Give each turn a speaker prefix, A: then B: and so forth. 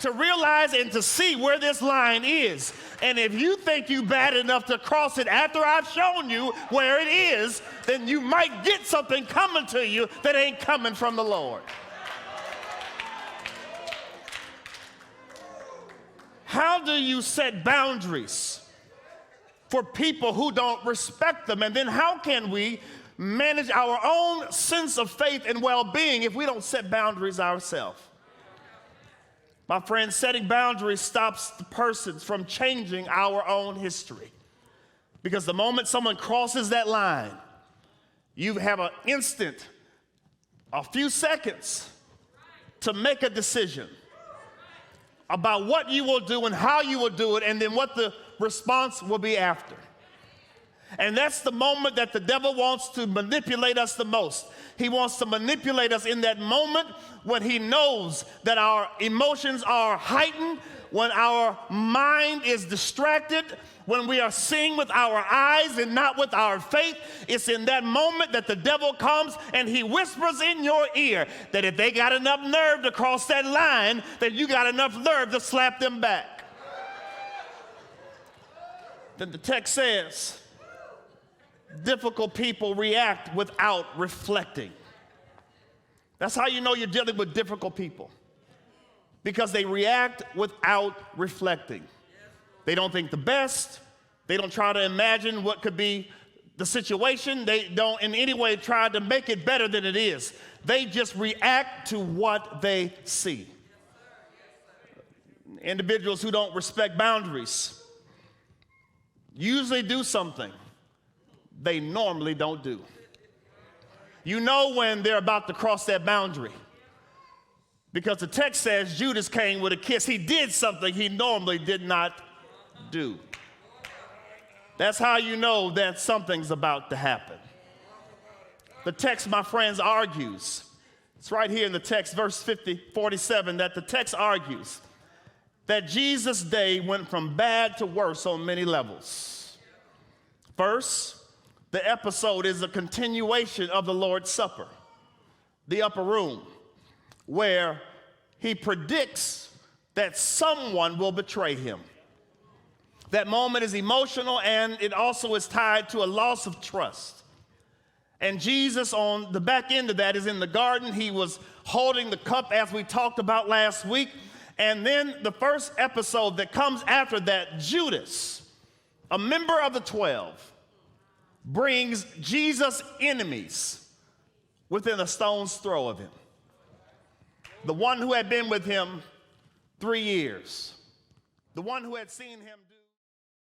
A: to realize and to see where this line is. And if you think you bad enough to cross it after I've shown you where it is, then you might get something coming to you that ain't coming from the Lord. How do you set boundaries for people who don't respect them? And then how can we manage our own sense of faith and well-being if we don't set boundaries ourselves? My friend, setting boundaries stops the person from changing our own history. Because the moment someone crosses that line, you have an instant, a few seconds to make a decision about what you will do and how you will do it, and then what the response will be after. And that's the moment that the devil wants to manipulate us the most. He wants to manipulate us in that moment when he knows that our emotions are heightened, when our mind is distracted, when we are seeing with our eyes and not with our faith. It's in that moment that the devil comes and he whispers in your ear that if they got enough nerve to cross that line, then you got enough nerve to slap them back. Then the text says, difficult people react without reflecting. That's how you know you're dealing with difficult people, because they react without reflecting. They don't think the best. They don't try to imagine what could be the situation. They don't in any way try to make it better than it is. They just react to what they see. Individuals who don't respect boundaries usually do something they normally don't do. You know when they're about to cross that boundary, because the text says Judas came with a kiss. He did something he normally did not do. That's how you know that something's about to happen. The text, my friends, argues. It's right here in the text, verse 47, that the text argues that Jesus' day went from bad to worse on many levels. First, the episode is a continuation of the Lord's Supper, the upper room, where he predicts that someone will betray him. That moment is emotional, and it also is tied to a loss of trust. And Jesus, on the back end of that, is in the garden. He was holding the cup, as we talked about last week. And then the first episode that comes after that, Judas, a member of the 12, brings Jesus' enemies within a stone's throw of him. The one who had been with him 3 years, the one who had seen him do